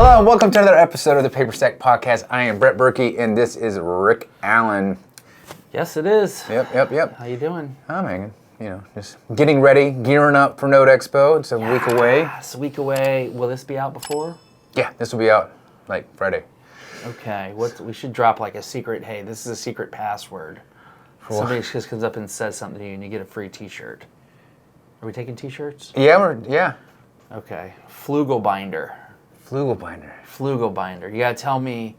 Hello and welcome to another episode of the Paperstac podcast. I am Brett Burky and this is Rick Allen. Yes, it is. Yep. How you doing? I'm hanging. You know, just getting ready, gearing up for Node Expo. It's a week away. It's a week away. Will this be out before? Yeah, this will be out like Friday. Okay. We should drop like a secret. Hey, this is a secret password. Somebody just comes up and says something to you, and you get a free T-shirt. Are we taking T-shirts? Yeah. Okay. Flugelbinder. Flugelbinder. You gotta tell me.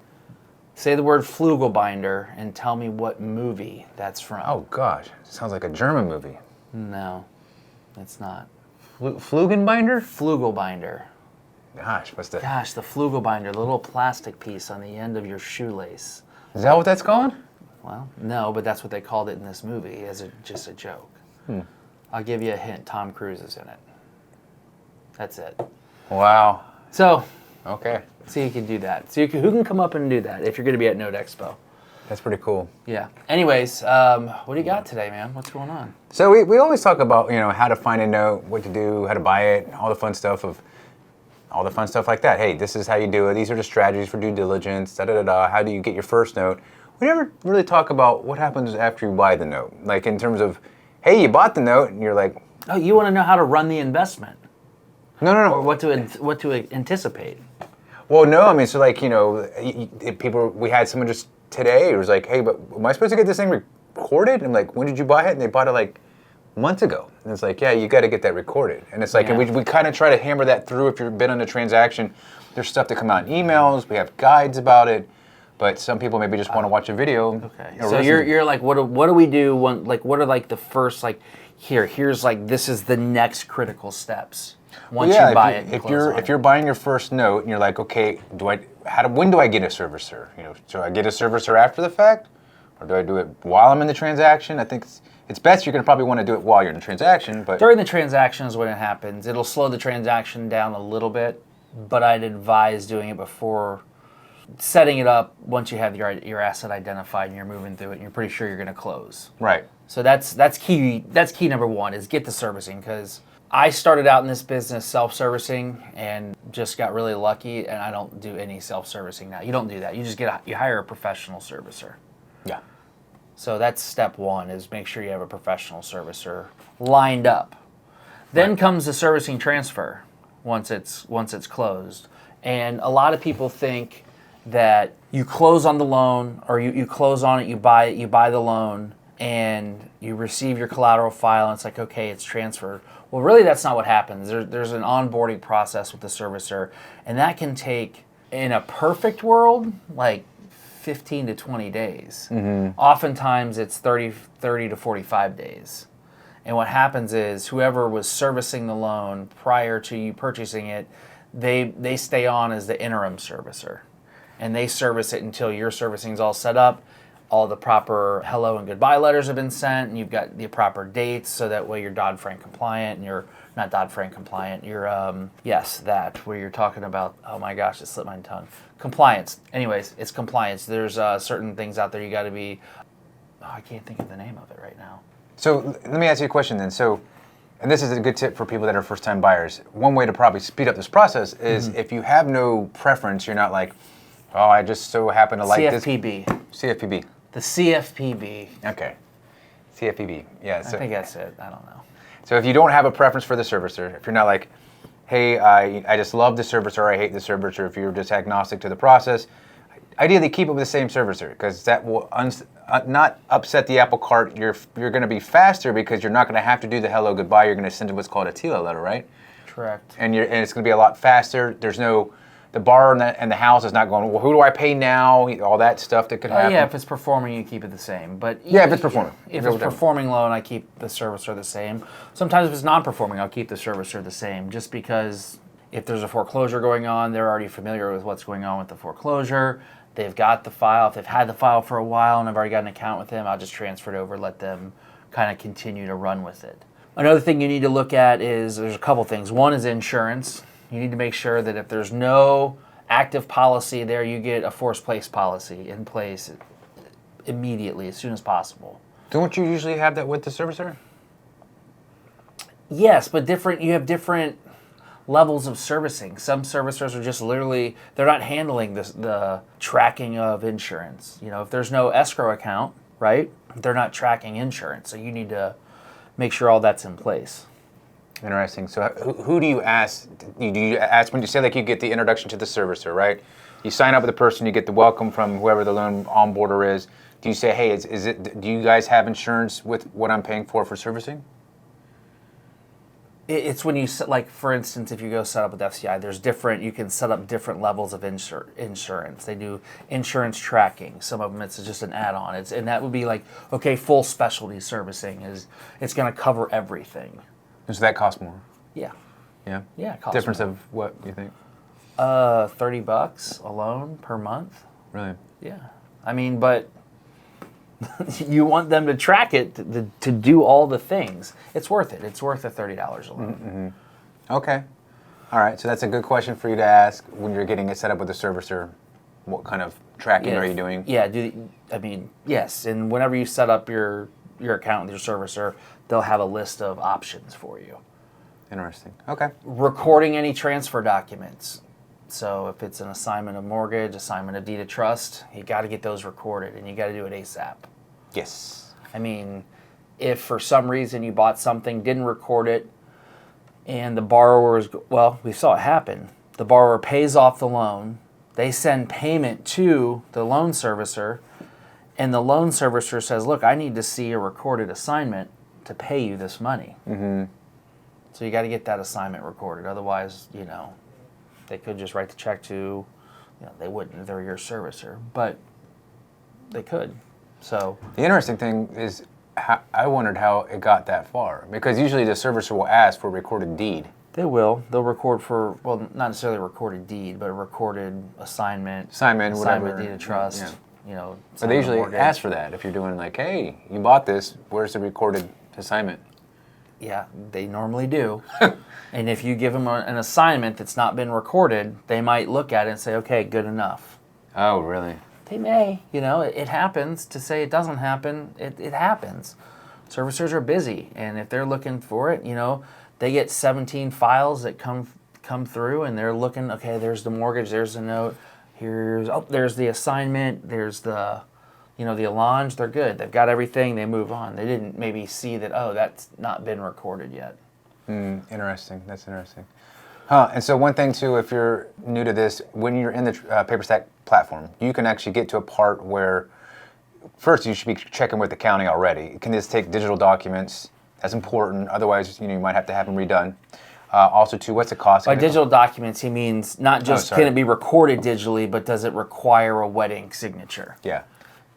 Say the word Flugelbinder and tell me what movie that's from. Oh gosh, sounds like a German movie. No, it's not. Flugenbinder? Flugelbinder. Gosh, what's that? Gosh, the Flugelbinder, the little plastic piece on the end of your shoelace. Is that what that's called? Well, no, but that's what they called it in this movie as just a joke. I'll give you a hint. Tom Cruise is in it. That's it. Wow. So, Okay. so you can do that. So who can come up and do that if you're going to be at Node Expo? That's pretty cool. Yeah. Anyways, what do you got today, man? What's going on? So we always talk about, you know, how to find a note, what to do, how to buy it, all the fun stuff like that. Hey, this is how you do it. These are the strategies for due diligence, da-da-da-da. How do you get your first note? We never really talk about what happens after you buy the note. Like in terms of, hey, you bought the note, and you're like... Oh, you want to know how to run the investment. No. Or what to anticipate. Well, no, I mean, so like, you know, we had someone just today, it was like, hey, but am I supposed to get this thing recorded? And I'm like, when did you buy it? And they bought it like months ago. And it's like, yeah, you got to get that recorded. And it's like, Yeah. and we kind of try to hammer that through if you've been on a transaction. There's stuff that come out in emails. We have guides about it. But some people maybe just want to watch a video. Okay. So you're like, what do we do? What are like the first, like, here's like, this is the next critical steps. Once you buy it, if you're buying your first note and you're like, okay, when do I get a servicer? You know, do I get a servicer after the fact, or do I do it while I'm in the transaction? I think it's best. You're going to probably want to do it while you're in the transaction, but during the transaction is when it happens. It'll slow the transaction down a little bit, but I'd advise doing it before setting it up. Once you have your asset identified and you're moving through it, and you're pretty sure you're going to close. Right. So that's key. That's key number one is get the servicing, because I started out in this business self-servicing and just got really lucky, and I don't do any self-servicing now. You don't do that. You just you hire a professional servicer. Yeah. So that's step one, is make sure you have a professional servicer lined up. Then comes the servicing transfer once it's closed. And a lot of people think that you close on the loan, or you close on it, you buy the loan, and you receive your collateral file, and it's like, okay, it's transferred. Well, really, that's not what happens. There's an onboarding process with the servicer, and that can take, in a perfect world, like 15 to 20 days. Oftentimes, it's 30 to 45 days. And what happens is whoever was servicing the loan prior to you purchasing it, they stay on as the interim servicer, and they service it until your servicing is all set up. All the proper hello and goodbye letters have been sent, and you've got the proper dates, so that way you're Dodd-Frank compliant, and you're not Dodd-Frank compliant. You're, where you're talking about, oh my gosh, it slipped my tongue. Compliance. Anyways, it's compliance. There's certain things out there you got to be, I can't think of the name of it right now. So let me ask you a question then. So, and this is a good tip for people that are first-time buyers. One way to probably speed up this process is if you have no preference, you're not like, oh, I just so happen to like CFPB. this. CFPB. The CFPB. Okay. CFPB. Yeah. I think that's it. I don't know. So if you don't have a preference for the servicer, if you're not like, hey, I just love the servicer, or I hate the servicer, if you're just agnostic to the process, ideally keep it with the same servicer, because that will not upset the apple cart. You're going to be faster because you're not going to have to do the hello goodbye. You're going to send what's called a TILA letter, right? Correct. And it's going to be a lot faster. There's no... The borrower and the house is not going, well, who do I pay now? All that stuff that could happen. Yeah, if it's performing, you keep it the same. But yeah, if it's performing. If it's performing loan, I keep the servicer the same. Sometimes if it's non-performing, I'll keep the servicer the same, just because if there's a foreclosure going on, they're already familiar with what's going on with the foreclosure. They've got the file. If they've had the file for a while and I've already got an account with them, I'll just transfer it over, let them kind of continue to run with it. Another thing you need to look at is, there's a couple things. One is insurance. You need to make sure that if there's no active policy there, you get a forced place policy in place immediately, as soon as possible. Don't you usually have that with the servicer? Yes, but different. You have different. levels of servicing. Some servicers are just literally, they're not handling the tracking of insurance. You know, if there's no escrow account, right, they're not tracking insurance. So you need to make sure all that's in place. Interesting. So who do you ask? Do you ask when you say like you get the introduction to the servicer, right? You sign up with the person, you get the welcome from whoever the loan onboarder is. Do you say, hey, is it? Do you guys have insurance with what I'm paying for servicing? It's when you, like, for instance, if you go set up with FCI, there's different, you can set up different levels of insurance. They do insurance tracking. Some of them, it's just an add-on. And that would be like, okay, full specialty servicing it's going to cover everything. Does that cost more? Yeah. Yeah? Yeah, it costs Difference more. of what, you think? $30 alone per month. Really? Yeah. I mean, but you want them to track it to do all the things. It's worth it. It's worth the $30 alone. Mm-hmm. Okay. All right. So that's a good question for you to ask when you're getting it set up with a servicer. What kind of tracking are you doing? Yeah. Yes. And whenever you set up your account with your servicer, they'll have a list of options for you. Interesting. Okay. Recording any transfer documents. So if it's an assignment of mortgage, assignment of deed of trust, you got to get those recorded, and you got to do it ASAP. Yes. I mean, if for some reason you bought something, didn't record it, and the borrower's, well, we saw it happen. The borrower pays off the loan, they send payment to the loan servicer, and the loan servicer says, look, I need to see a recorded assignment to pay you this money. Mm-hmm. So you got to get that assignment recorded. Otherwise, they could just write the check to, they wouldn't, they're your servicer, but they could. So the interesting thing is, I wondered how it got that far, because usually the servicer will ask for a recorded deed. they will. They'll record for, well, not necessarily a recorded deed, but a recorded assignment, whatever. deed of trust. Yeah. But they usually ask for that if you're doing like, hey, you bought this, where's the recorded assignment? Yeah, they normally do. And if you give them an assignment that's not been recorded, they might look at it and say, okay, good enough. Oh, really? They may. It happens. To say it doesn't happen, it happens. Servicers are busy, and if they're looking for it, they get 17 files that come through, and they're looking, okay, there's the mortgage, there's the note, there's the assignment, there's the the allonge. They're good. They've got everything. They move on. They didn't maybe see that, that's not been recorded yet. Interesting. That's interesting. And so one thing too, if you're new to this, when you're in the Paperstac platform, you can actually get to a part where first you should be checking with the county already. You can just take digital documents. That's important. Otherwise, you might have to have them redone. Also, too, what's the cost? By digital documents, he means not just can it be recorded digitally, but does it require a wet ink signature? Yeah.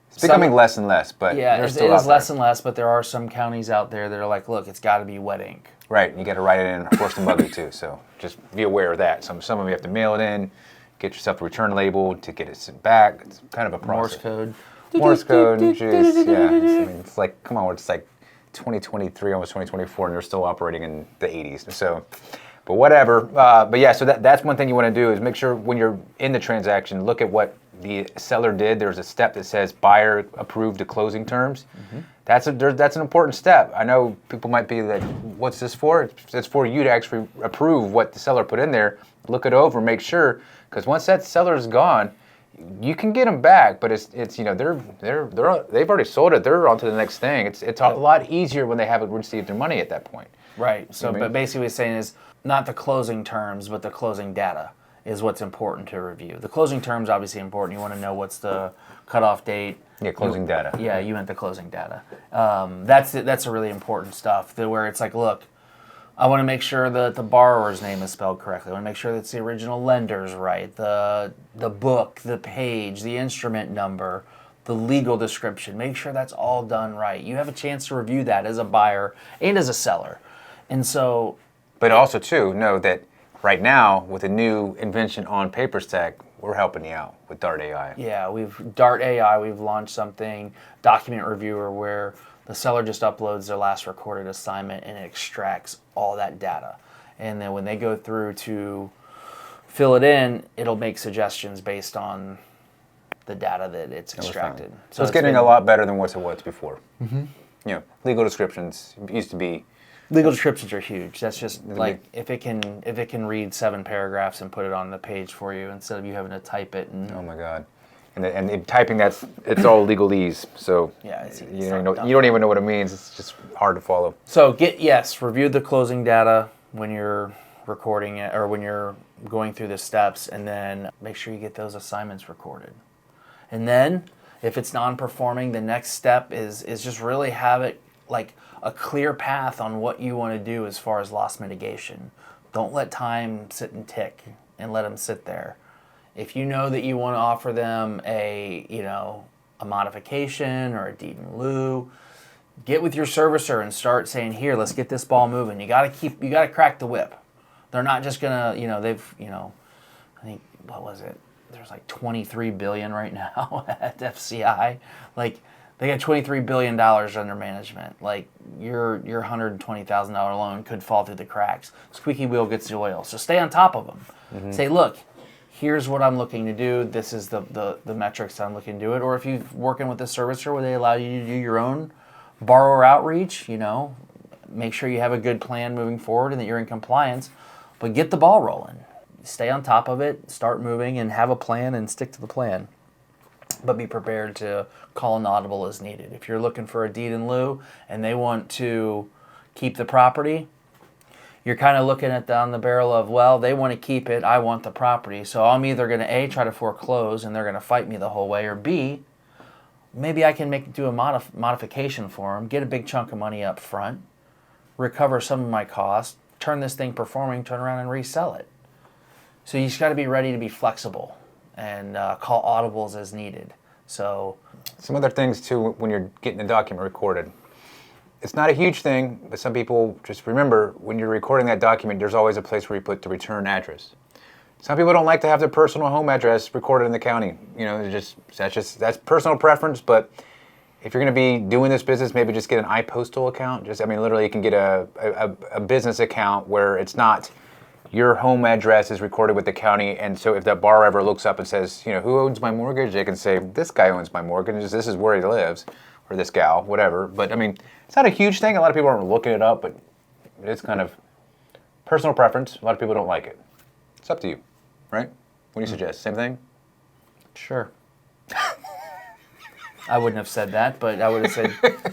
It's becoming less and less, but it is less and less, but there are some counties out there that are like, look, it's got to be wet ink. Right, you got to write it in horse and buggy too, so just be aware of that. Some of them you have to mail it in, get yourself a return label to get it sent back. It's kind of a process. Morse code, it's like, come on, it's like 2023, almost 2024, and they're still operating in the 80s. So, but whatever. But yeah, so that's one thing you want to do is make sure when you're in the transaction, look at what the seller did. There's a step that says buyer approved the closing terms. Mm-hmm. That's an important step. I know people might be like, what's this for? It's for you to actually approve what the seller put in there, look it over, make sure, because once that seller is gone, you can get them back, but it's they've already sold it. They're on to the next thing. It's a lot easier when they haven't received their money at that point. Right. So, but basically, what he's saying is not the closing terms, but the closing data is what's important to review. The closing terms obviously important. You want to know what's the cutoff date. Yeah, closing data. Yeah, you meant the closing data. That's a really important stuff. Where it's like, look, I want to make sure that the borrower's name is spelled correctly. I want to make sure that the original lender's right. The book, the page, the instrument number, the legal description. Make sure that's all done right. You have a chance to review that as a buyer and as a seller. And so... But also, too, know that right now, with a new invention on Paperstac, we're helping you out with Dart AI. Yeah, we've launched something, document reviewer, where the seller just uploads their last recorded assignment and it extracts all that data. And then when they go through to fill it in, it'll make suggestions based on the data that it's extracted. So it's getting a lot better than what it was before. Mm-hmm. Legal descriptions used to be Legal descriptions are huge. That's just like if it can read 7 paragraphs and put it on the page for you instead of you having to type it. And Oh my God. And typing, it's all legalese. So yeah, it's you don't even know what it means. It's just hard to follow. So review the closing data when you're recording it or when you're going through the steps, and then make sure you get those assignments recorded. And then if it's non-performing, the next step is just really have it like a clear path on what you want to do as far as loss mitigation. Don't let time sit and tick and let them sit there. If you know that you want to offer them a modification or a deed in lieu, get with your servicer and start saying, here, let's get this ball moving. You got to crack the whip. They're not just gonna, I think, what was it? There's like $23 billion right now at FCI. Like, they got $23 billion under management. Like, your $120,000 loan could fall through the cracks. Squeaky wheel gets the oil. So stay on top of them. Mm-hmm. Say, look, here's what I'm looking to do. This is the metrics I'm looking to do it. Or if you're working with a servicer where they allow you to do your own borrower outreach, make sure you have a good plan moving forward and that you're in compliance. But get the ball rolling. Stay on top of it, start moving, and have a plan and stick to the plan. But be prepared to call an audible as needed. If you're looking for a deed in lieu and they want to keep the property, you're kind of looking at down the barrel of, well, they want to keep it, I want the property. So I'm either going to A, try to foreclose and they're going to fight me the whole way, or B, maybe I can do a modification for them, get a big chunk of money up front, recover some of my costs, turn this thing performing, turn around and resell it. So you just got to be ready to be flexible and call audibles as needed. So some other things too when you're getting a document recorded. It's not a huge thing, but some people just remember when you're recording that document, there's always a place where you put the return address. Some people don't like to have their personal home address recorded in the county. That's personal preference. But if you're going to be doing this business, maybe just get an iPostal account. Literally, you can get a business account where it's not your home address is recorded with the county, and so if that borrower ever looks up and says, who owns my mortgage, they can say, this guy owns my mortgage, this is where he lives, or this gal, whatever. But it's not a huge thing. A lot of people aren't looking it up, but it's kind of personal preference. A lot of people don't like it. It's up to you, right? What do you suggest? Same thing? Sure. I wouldn't have said that, but I would have said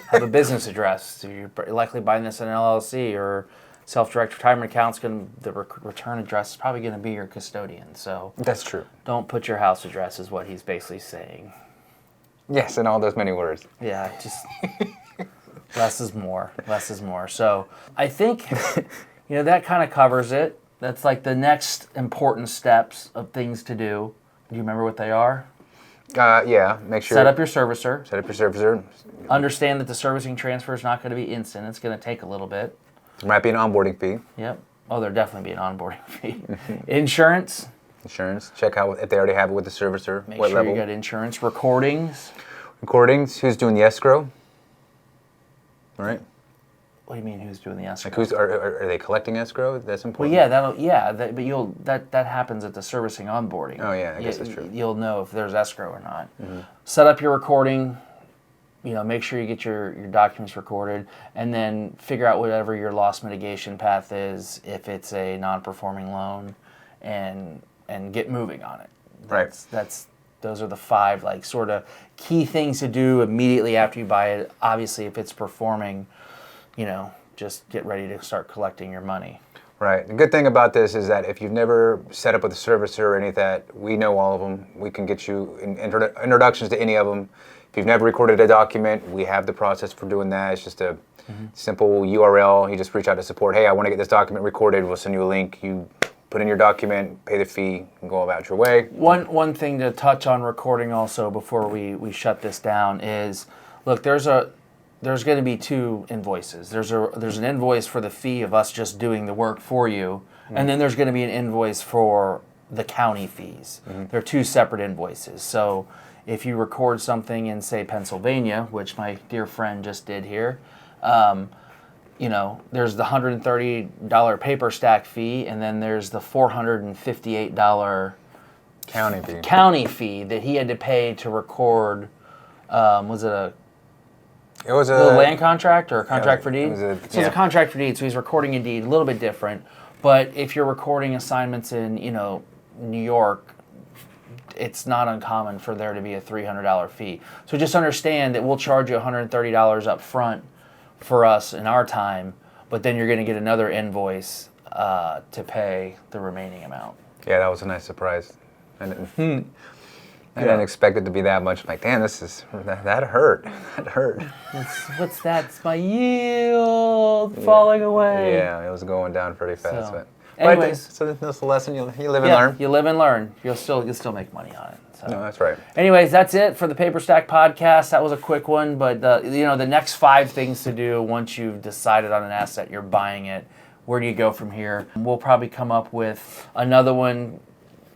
have a business address. So you're likely buying this in an LLC or self-directed retirement accounts. The return address is probably going to be your custodian. So that's true. Don't put your house address, is what he's basically saying. Yes, in all those many words. Yeah, just less is more. Less is more. So I think that kind of covers it. That's like the next important steps of things to do. Do you remember what they are? Yeah, make sure. Set up your servicer. Set up your servicer. Understand that the servicing transfer is not going to be instant. It's going to take a little bit. There might be an onboarding fee. Yep. Oh, there'll definitely be an onboarding fee. Insurance. Check out if they already have it with the servicer. Make sure you got insurance. Recordings. Who's doing the escrow? All right. What do you mean? Who's doing the escrow? Like are they collecting escrow? That's important. Well, but that happens at the servicing onboarding. Oh yeah, I guess that's true. You'll know if there's escrow or not. Mm-hmm. Set up your recording. Make sure you get your documents recorded, and then figure out whatever your loss mitigation path is if it's a non-performing loan, and get moving on it. Those are the 5 sort of key things to do immediately after you buy it. Obviously, if it's performing, just get ready to start collecting your money. Right. The good thing about this is that if you've never set up with a servicer or any of that, we know all of them. We can get you introductions to any of them. If you've never recorded a document, we have the process for doing that. It's just a simple URL. You just reach out to support. Hey, I want to get this document recorded. We'll send you a link. You put in your document, pay the fee, and go about your way. One thing to touch on recording also before we shut this down is, look, there's going to be 2 invoices. There's an invoice for the fee of us just doing the work for you, and then there's going to be an invoice for the county fees. They're 2 separate invoices. So if you record something in, say, Pennsylvania, which my dear friend just did here, there's the $130 Paperstac fee, and then there's the $458 county fee that he had to pay to record. Was it It was a land contract or a contract for deed. So it's a contract for deed. So he's recording a deed, a little bit different. But if you're recording assignments in, New York, it's not uncommon for there to be a $300 fee. So just understand that we'll charge you $130 up front for us in our time, but then you're going to get another invoice to pay the remaining amount. Yeah, that was a nice surprise. I didn't expect it to be that much. I'm like, damn, that hurt. That hurt. What's that? It's my yield falling away. Yeah, it was going down pretty fast. So, but anyways, so that's the lesson. You live and learn. You live and learn. You'll still make money on it. So. No, that's right. Anyways, that's it for the Paperstac podcast. That was a quick one, but the next 5 things to do once you've decided on an asset, you're buying it. Where do you go from here? We'll probably come up with another one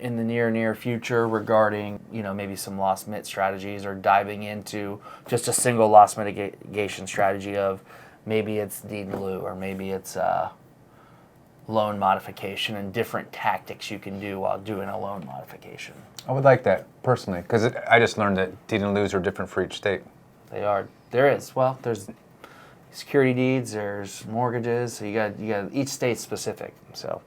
in the near future regarding, maybe some loss mit strategies, or diving into just a single loss mitigation strategy of maybe it's deed in lieu, or maybe it's loan modification, and different tactics you can do while doing a loan modification. I would like that personally, because I just learned that deed and lieu are different for each state. They are. There is. Well, there's security deeds, there's mortgages, so you got each state specific. So.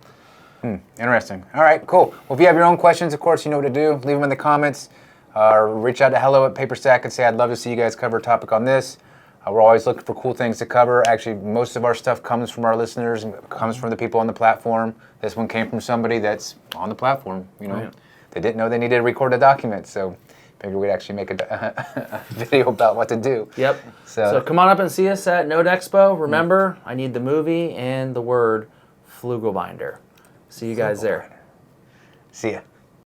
Interesting. All right, cool. Well, if you have your own questions, of course, you know what to do. Leave them in the comments. Reach out to hello@Paperstac and say, I'd love to see you guys cover a topic on this. We're always looking for cool things to cover. Actually, most of our stuff comes from our listeners and comes from the people on the platform. This one came from somebody that's on the platform. They didn't know they needed to record a document, so maybe we'd actually make a video about what to do. Yep. So come on up and see us at Note Expo. Remember, I need the movie and the word Flugelbinder. See you guys there. See ya.